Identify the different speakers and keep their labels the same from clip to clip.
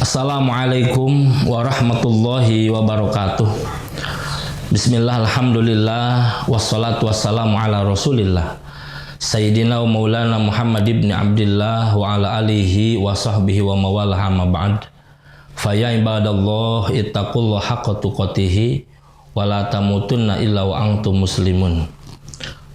Speaker 1: Assalamualaikum warahmatullahi wabarakatuh. Bismillah, alhamdulillah, wassalatu wassalamu ala rasulillah Sayyidina wa maulana Muhammad ibn Abdillah wa ala alihi wa sahbihi wa mawalah amma ba'd. Faya ibadallah ittaqullah haqqa tuqatihi wa la tamutunna illa wa antum muslimun.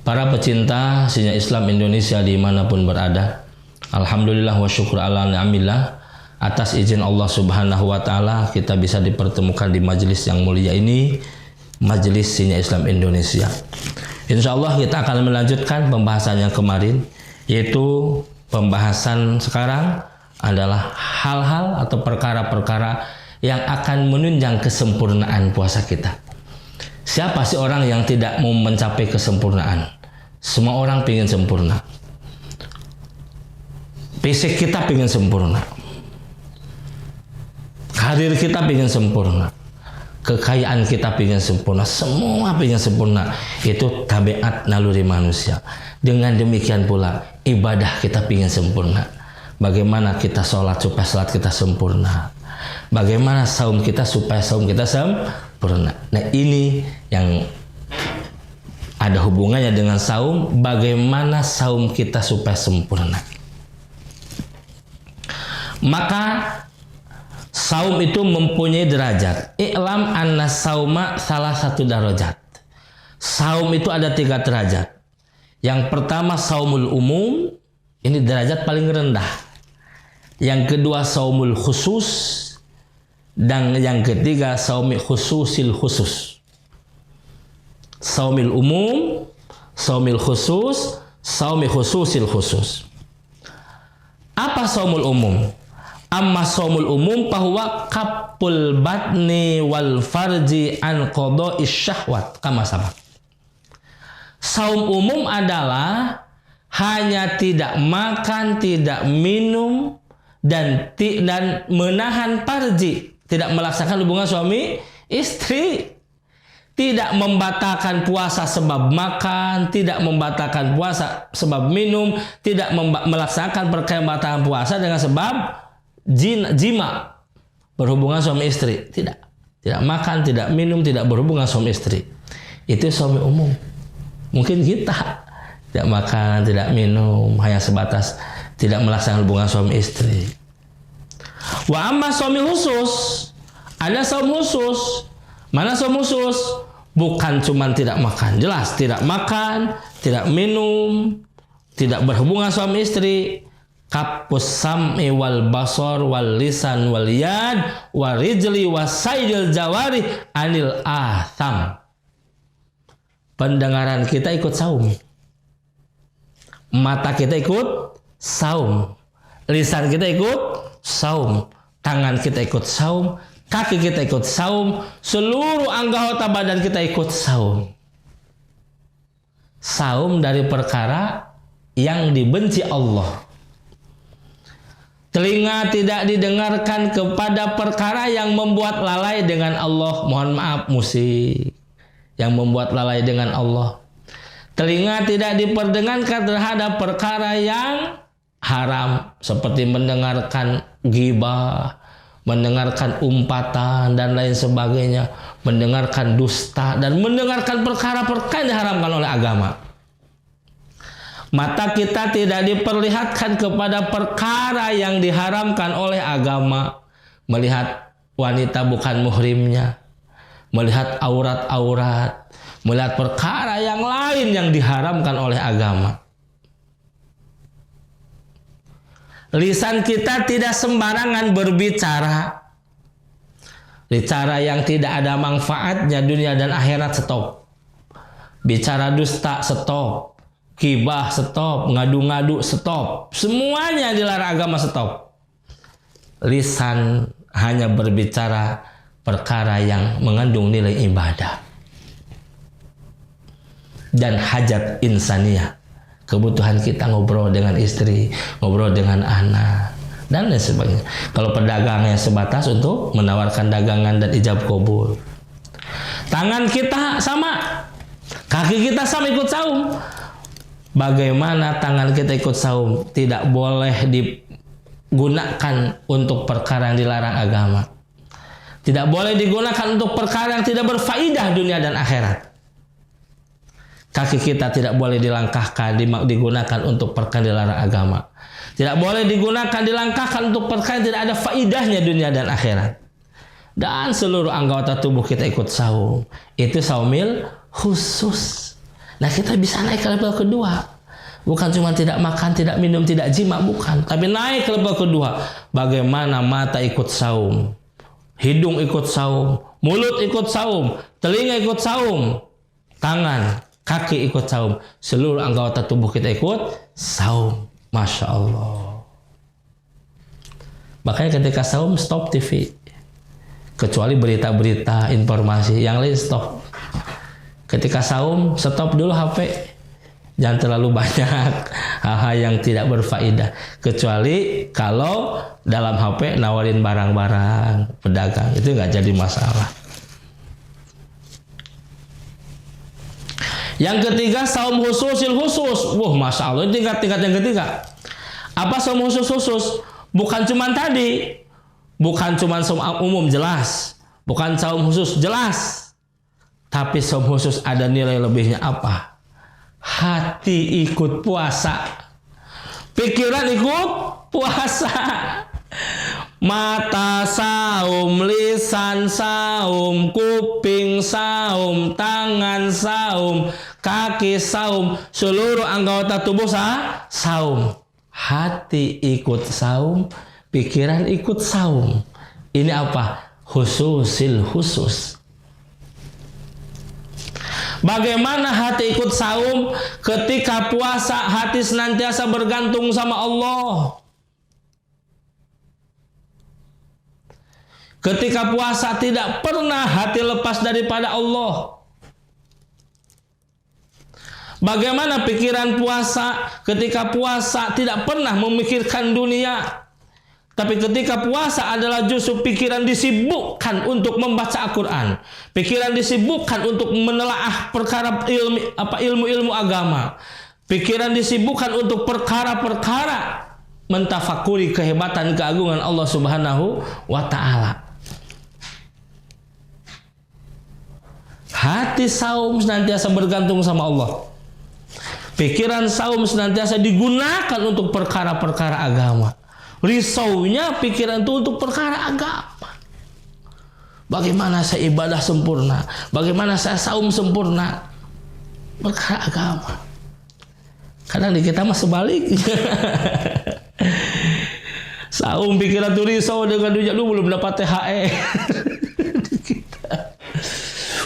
Speaker 1: Para pecinta sinyal Islam Indonesia dimanapun berada, alhamdulillah wa syukur ala ni'amillah. Atas izin Allah Subhanahu wa Ta'ala, kita bisa dipertemukan di majelis yang mulia ini, Majelis Sinyal Islam Indonesia. Insya Allah kita akan melanjutkan pembahasan yang kemarin, yaitu pembahasan sekarang adalah hal-hal atau perkara-perkara yang akan menunjang kesempurnaan puasa kita. Siapa sih orang yang tidak mau mencapai kesempurnaan? Semua orang ingin sempurna. Fisik kita ingin sempurna. Karir kita ingin sempurna, kekayaan kita ingin sempurna, semua ingin sempurna. Itu tabiat naluri manusia. Dengan demikian pula ibadah kita ingin sempurna. Bagaimana kita sholat supaya sholat kita sempurna? Bagaimana saum kita supaya saum kita sempurna? Nah, ini yang ada hubungannya dengan saum. Bagaimana saum kita supaya sempurna? Maka saum itu mempunyai derajat. I'lam anna sauma salah satu darajat. Saum itu ada 3 derajat. Yang pertama saumul umum, ini derajat paling rendah. Yang kedua saumul khusus, dan yang ketiga saumil khususil khusus. Saumil umum, saumil khusus, saumil khususil khusus. Apa saumul umum? Amma saumul umum bahwa kapul batni wal farji an qada'is syahwat kama sabab. Saum umum adalah hanya tidak makan, tidak minum, dan menahan farji, tidak melaksanakan hubungan suami istri, tidak membatalkan puasa sebab makan, tidak membatalkan puasa sebab minum, tidak melaksanakan perkara puasa dengan sebab jima, berhubungan suami istri. Tidak makan, tidak minum, tidak berhubungan suami istri. Itu suami umum. Mungkin kita tidak makan, tidak minum, hanya sebatas tidak melaksanakan hubungan suami istri. Wa amma suami khusus, ada saum khusus. Mana saum khusus? Bukan cuma tidak makan, jelas tidak makan, tidak minum, tidak berhubungan suami istri. Kapus sam'i wal basar wal lisan wal yad wal rijli wasaidil jawari anil atham. Pendengaran kita ikut saum, mata kita ikut saum, lisan kita ikut saum, tangan kita ikut saum, kaki kita ikut saum, seluruh anggota badan kita ikut saum. Saum dari perkara yang dibenci Allah. Telinga tidak didengarkan kepada perkara yang membuat lalai dengan Allah. Mohon maaf, musik yang membuat lalai dengan Allah. Telinga tidak diperdengarkan terhadap perkara yang haram, seperti mendengarkan ghibah, mendengarkan umpatan dan lain sebagainya, mendengarkan dusta dan mendengarkan perkara-perkara yang diharamkan oleh agama. Mata kita tidak diperlihatkan kepada perkara yang diharamkan oleh agama. Melihat wanita bukan muhrimnya, melihat aurat-aurat, melihat perkara yang lain yang diharamkan oleh agama. Lisan kita tidak sembarangan berbicara. Bicara yang tidak ada manfaatnya dunia dan akhirat, stop. Bicara dusta, stop. Ghibah, stop. Ngadu-ngadu, stop. Semuanya dilarang agama, stop. Lisan hanya berbicara perkara yang mengandung nilai ibadah dan hajat insaniah. Kebutuhan kita ngobrol dengan istri, ngobrol dengan anak, dan lain sebagainya. Kalau pedagangnya sebatas untuk menawarkan dagangan dan ijab kabul. Tangan kita sama, kaki kita sama ikut saum. Bagaimana tangan kita ikut saum? Tidak boleh gunakan untuk perkara yang dilarang agama. Tidak boleh digunakan untuk perkara yang tidak berfaedah dunia dan akhirat. Kaki kita tidak boleh dilangkahkan, digunakan untuk perkara yang dilarang agama. Tidak boleh digunakan, dilangkahkan untuk perkara yang tidak ada faedahnya dunia dan akhirat. Dan seluruh anggota tubuh kita ikut saum. Itu saumil khusus. Nah, kita bisa naik ke level kedua. Bukan cuma tidak makan, tidak minum, tidak jima, bukan. Tapi naik ke level kedua. Bagaimana mata ikut saum, hidung ikut saum, mulut ikut saum, telinga ikut saum, tangan, kaki ikut saum. Seluruh anggota tubuh kita ikut saum. Masya Allah. Makanya ketika saum, stop TV. Kecuali berita-berita, informasi. Yang lain stop. Ketika saum, stop dulu HP. Jangan terlalu banyak hal-hal yang tidak berfaedah. Kecuali kalau dalam HP nawarin barang-barang pedagang, itu nggak jadi masalah. Yang ketiga, saum khususil khusus. Wah, Masya Allah, ini tingkat yang ketiga. Apa saum khusus? Bukan cuma tadi. Bukan cuma saum umum, jelas. Bukan saum khusus, jelas. Tapi saum khusus ada nilai lebihnya apa? Hati ikut puasa, pikiran ikut puasa, mata saum, lisan saum, kuping saum, tangan saum, kaki saum, seluruh anggota tubuh saum. Hati ikut saum, pikiran ikut saum. Ini apa? Khususil khusus. Bagaimana hati ikut saum? Ketika puasa, hati senantiasa bergantung sama Allah. Ketika puasa, tidak pernah hati lepas daripada Allah. Bagaimana pikiran puasa? Ketika puasa, tidak pernah memikirkan dunia. Tapi ketika puasa adalah justru pikiran disibukkan untuk membaca Al-Quran. Pikiran disibukkan untuk menelaah perkara ilmu-ilmu agama. Pikiran disibukkan untuk perkara-perkara mentafakuri kehebatan keagungan Allah Subhanahu wa Ta'ala. Hati saum senantiasa bergantung sama Allah. Pikiran saum senantiasa digunakan untuk perkara-perkara agama. Risaunya pikiran itu untuk perkara agama. Bagaimana saya ibadah sempurna? Bagaimana saya saum sempurna? Perkara agama. Kadang di kita mah sebaliknya. Saum pikiran itu risau dengan dunia. Lu belum dapat THR.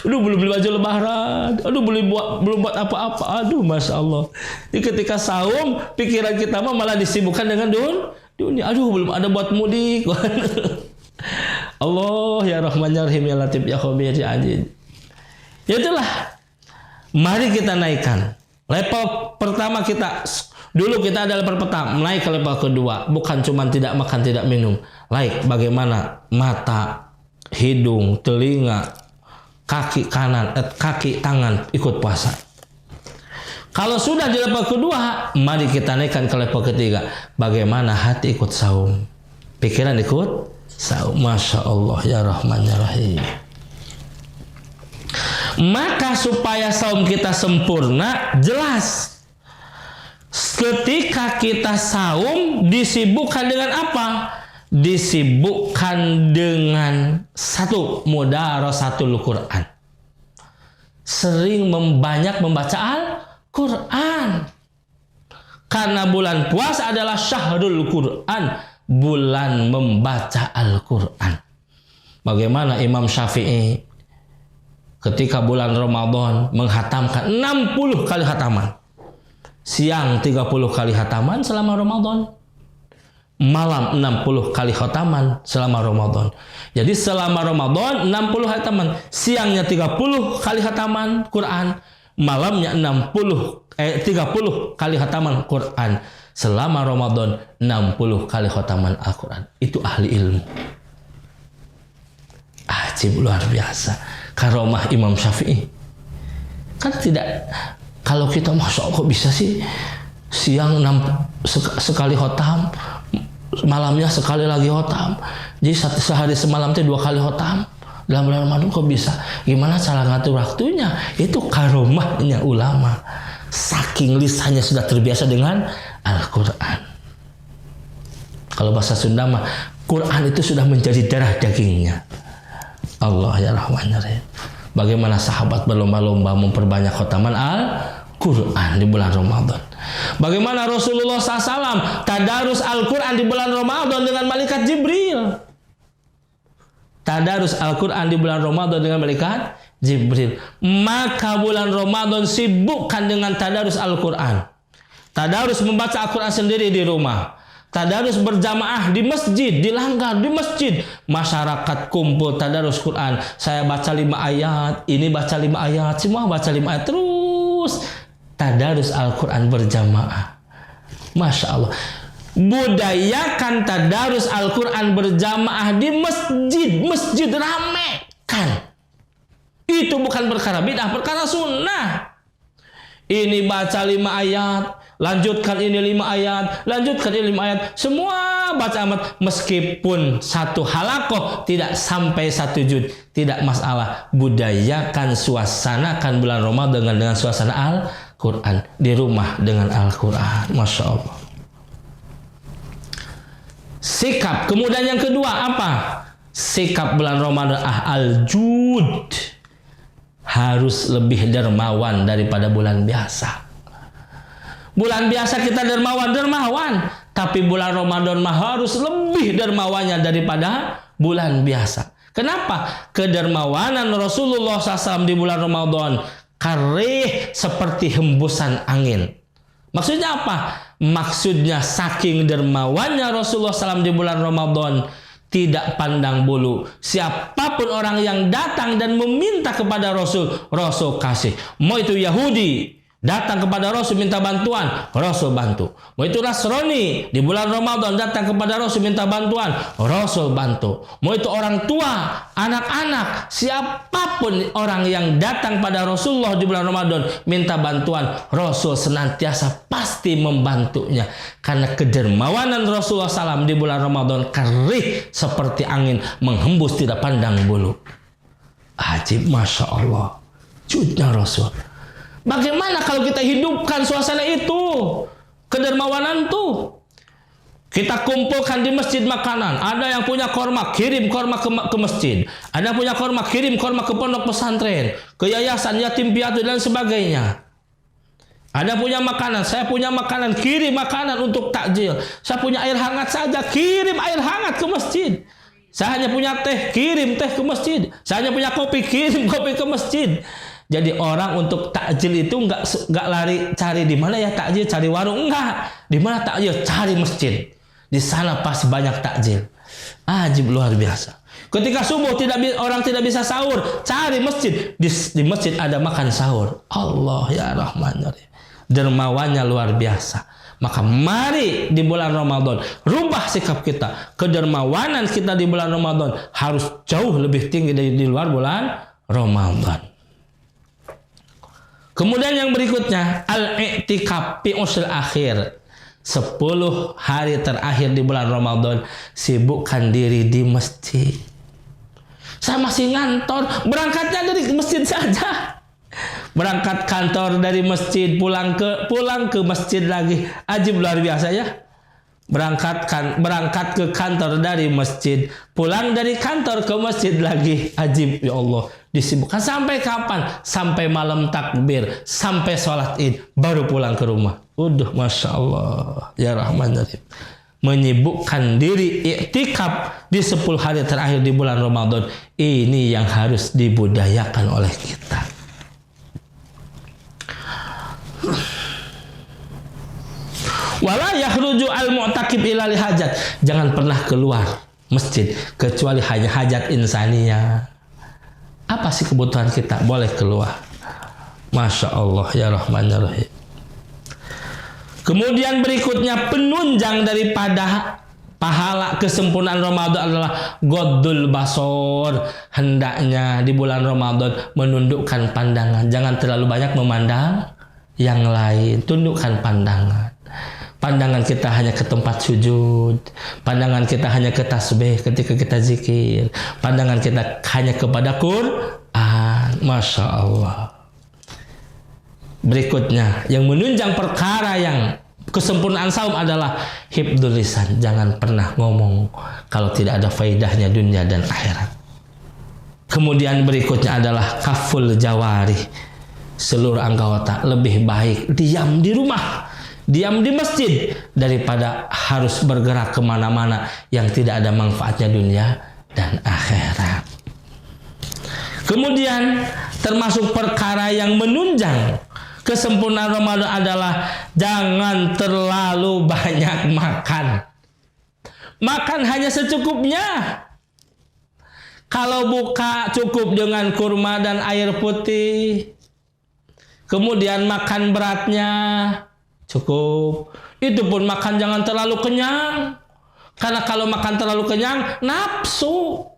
Speaker 1: Aduh, belum beli baju lebaran. Aduh, belum buat apa-apa. Aduh, Masya Allah. Jadi ketika saum, pikiran kita mah malah disibukkan dengan dunia. Aduh, belum ada buat mudik. Allah ya Rahman ya Rahim ya Latif ya Khabir ya Aziz. Ya itulah. Mari kita naikkan. Level pertama kita. Dulu kita ada level pertama. Naik ke level kedua. Bukan cuma tidak makan, tidak minum. Like bagaimana mata, hidung, telinga, kaki kanan, kaki tangan ikut puasa. Kalau sudah di level kedua, mari kita naikkan ke level ketiga. Bagaimana hati ikut saum, pikiran ikut saum. Masya Allah ya Rahman ya Rahim. Maka supaya saum kita sempurna, jelas. Ketika kita saum, disibukkan dengan apa? Disibukkan dengan satu, mudarasatul Quran. Sering banyak membaca Al-Quran. Karena bulan puasa adalah syahrul Quran, bulan membaca Al-Quran. Bagaimana Imam Syafi'i ketika bulan Ramadan menghatamkan 60 kali hataman. Siang 30 kali hataman selama Ramadan. Malam 60 kali khataman selama Ramadan. Jadi selama Ramadan 60 khataman. Siangnya 30 kali khataman Quran. Malamnya 30 kali khataman Quran. Selama Ramadan 60 kali khataman Al-Quran. Itu ahli ilmu. Ajib, luar biasa. Karomah Imam Syafi'i. Kan tidak. Kalau kita Masya Allah kok bisa sih siang sekali khotam, malamnya sekali lagi khotam. Jadi sehari semalam itu 2 kali khotam. Dalam bulan Ramadan kok bisa? Gimana cara ngatur waktunya? Itu karomahnya ulama. Saking lisannya sudah terbiasa dengan Al-Quran. Kalau bahasa Sunda mah, Quran itu sudah menjadi darah dagingnya. Allah ya Rahman ya Rahim. Bagaimana sahabat berlomba-lomba memperbanyak khotaman Al-Quran di bulan Ramadan. Bagaimana Rasulullah SAW tadarus Al-Quran di bulan Ramadan dengan malaikat Jibril. Tadarus Al-Quran di bulan Ramadan dengan malaikat Jibril. Maka bulan Ramadan sibukkan dengan tadarus Al-Quran. Tadarus membaca Al-Quran sendiri di rumah. Tadarus berjamaah di masjid, di langgar, di masjid. Masyarakat kumpul tadarus Quran. Saya baca 5 ayat, ini baca 5 ayat, semua baca 5 ayat. Terus tadarus Al-Quran berjamaah. Masya Allah. Budayakan tadarus Al-Quran berjamaah di masjid. Masjid rame kan. Itu bukan perkara bid'ah, perkara sunnah. Ini baca 5 ayat, lanjutkan ini 5 ayat, lanjutkan ini 5 ayat. Semua baca amat. Meskipun satu halakoh tidak sampai 1 juz, tidak masalah. Budayakan, suasanakan bulan Ramadan dengan suasana Al-Quran. Di rumah dengan Al-Quran. Masya Allah. Sikap. Kemudian yang kedua apa? Sikap bulan Ramadan al-jud. Harus lebih dermawan daripada bulan biasa. Bulan biasa kita dermawan. Tapi bulan Ramadan mah harus lebih dermawannya daripada bulan biasa. Kenapa? Kedermawanan Rasulullah SAW di bulan Ramadan karih seperti hembusan angin. Maksudnya apa? Maksudnya saking dermawannya Rasulullah SAW di bulan Ramadan, tidak pandang bulu. Siapapun orang yang datang dan meminta kepada Rasul, Rasul kasih. Mau itu Yahudi datang kepada Rasul minta bantuan, Rasul bantu. Mau itu Nasrani di bulan Ramadan datang kepada Rasul minta bantuan, Rasul bantu. Mau itu orang tua, anak-anak, siapapun orang yang datang pada Rasulullah di bulan Ramadan minta bantuan, Rasul senantiasa pasti membantunya. Karena kedermawanan Rasulullah SAW di bulan Ramadan karih seperti angin menghembus tidak pandang bulu. Ajib, Masya Allah. Judnya Rasul. Bagaimana kalau kita hidupkan suasana itu? Kedermawanan tuh. Kita kumpulkan di masjid makanan. Ada yang punya korma, kirim korma ke masjid. Ada yang punya korma, kirim korma ke pondok pesantren, ke yayasan yatim piatu dan sebagainya. Ada yang punya makanan, saya punya makanan, kirim makanan untuk takjil. Saya punya air hangat saja, kirim air hangat ke masjid. Saya hanya punya teh, kirim teh ke masjid. Saya hanya punya kopi, kirim kopi ke masjid. Jadi orang untuk takjil itu nggak lari cari di mana ya takjil, cari warung, enggak. Di mana takjil, cari masjid. Di sana pasti banyak takjil. Ajib, luar biasa. Ketika subuh orang tidak bisa sahur, cari masjid. Di masjid ada makan sahur. Allah ya Rahman ya Rahim. Dermawannya luar biasa. Maka mari di bulan Ramadan rubah sikap kita. Kedermawanan kita di bulan Ramadan harus jauh lebih tinggi dari di luar bulan Ramadan. Kemudian yang berikutnya, al-i'tikaf fi ushr akhir. 10 hari terakhir di bulan Ramadan, sibukkan diri di masjid. Saya masih ngantor, berangkatnya dari masjid saja. Berangkat kantor dari masjid, pulang ke masjid lagi. Ajib, luar biasa ya. Berangkat ke kantor dari masjid, pulang dari kantor ke masjid lagi. Ajib, ya Allah. Disibukkan sampai kapan? Sampai malam takbir, sampai sholat id, baru pulang ke rumah. Udah, Masya Allah ya Rahman ya Rahim. Menyibukkan diri i'tikaf di 10 hari terakhir di bulan Ramadan. Ini yang harus dibudayakan oleh kita. Wala yakhruju al-mu'takib ila hajat. Jangan pernah keluar masjid kecuali hanya hajat insaniyah. Apa sih kebutuhan kita? Boleh keluar. Masya Allah ya Rahman ya Rahim. Kemudian berikutnya, penunjang daripada pahala kesempurnaan Ramadan adalah ghaddul basor. Hendaknya di bulan Ramadan menundukkan pandangan. Jangan terlalu banyak memandang yang lain. Tundukkan pandangan. Pandangan kita hanya ke tempat sujud. Pandangan kita hanya ke tasbih ketika kita zikir. Pandangan kita hanya kepada Quran. Masya Allah. Berikutnya, yang menunjang perkara yang kesempurnaan saum adalah hifdzul lisan. Jangan pernah ngomong kalau tidak ada faedahnya dunia dan akhirat. Kemudian berikutnya adalah kaful jawari. Seluruh anggota lebih baik diam di rumah, diam di masjid daripada harus bergerak kemana-mana yang tidak ada manfaatnya dunia dan akhirat. Kemudian termasuk perkara yang menunjang kesempurnaan Ramadan adalah jangan terlalu banyak makan. Makan hanya secukupnya. Kalau buka cukup dengan kurma dan air putih. Kemudian makan beratnya cukup. Itu pun makan jangan terlalu kenyang. Karena kalau makan terlalu kenyang, nafsu.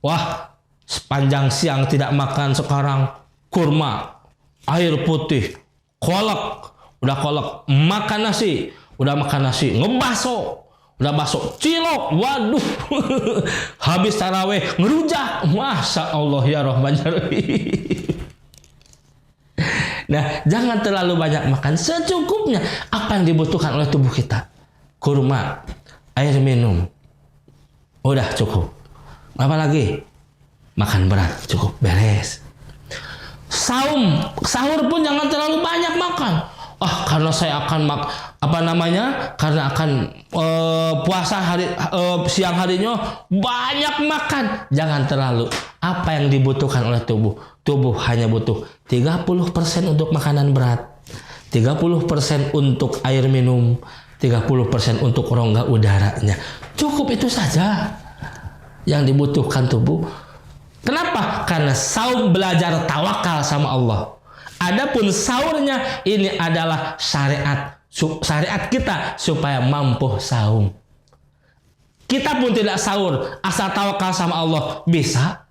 Speaker 1: Wah, sepanjang siang tidak makan sekarang. Kurma, air putih, kolak. Udah kolak, makan nasi. Udah makan nasi, ngebaso. Udah baso, cilok. Waduh. Habis taraweh, ngerujak. Masya Allah ya Rahman ya Rahim. Nah, jangan terlalu banyak makan, secukupnya. Apa yang dibutuhkan oleh tubuh kita? Kurma, air minum, udah cukup. Apa lagi? Makan berat, cukup, beres. Sahur pun jangan terlalu banyak makan. Karena saya akan karena akan puasa siang harinya banyak makan. Jangan terlalu. Apa yang dibutuhkan oleh tubuh? Tubuh hanya butuh 30% untuk makanan berat, 30% untuk air minum, 30% untuk rongga udaranya. Cukup itu saja yang dibutuhkan tubuh. Kenapa? Karena saum belajar tawakal sama Allah. Adapun sahurnya ini adalah syariat kita supaya mampu saum. Kita pun tidak sahur asal tawakal sama Allah bisa.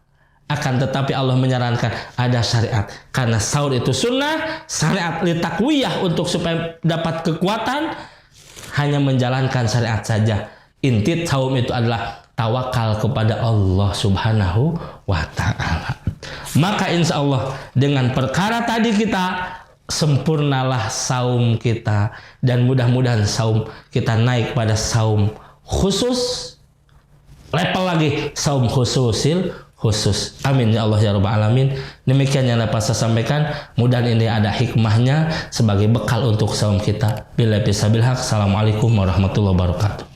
Speaker 1: Akan tetapi Allah menyarankan ada syariat. Karena sahur itu sunnah, syariat litakwiyah untuk supaya dapat kekuatan, hanya menjalankan syariat saja. Inti saum itu adalah tawakal kepada Allah Subhanahu wa ta'ala. Maka insya Allah dengan perkara tadi kita sempurnalah saum kita. Dan mudah-mudahan saum kita naik pada saum khusus. Level lagi saum khusus. Amin ya Allah ya Rabbal Alamin. Demikian yang dapat saya sampaikan. Mudah ini ada hikmahnya sebagai bekal untuk saum kita. Billahi taufiq. Assalamualaikum warahmatullahi wabarakatuh.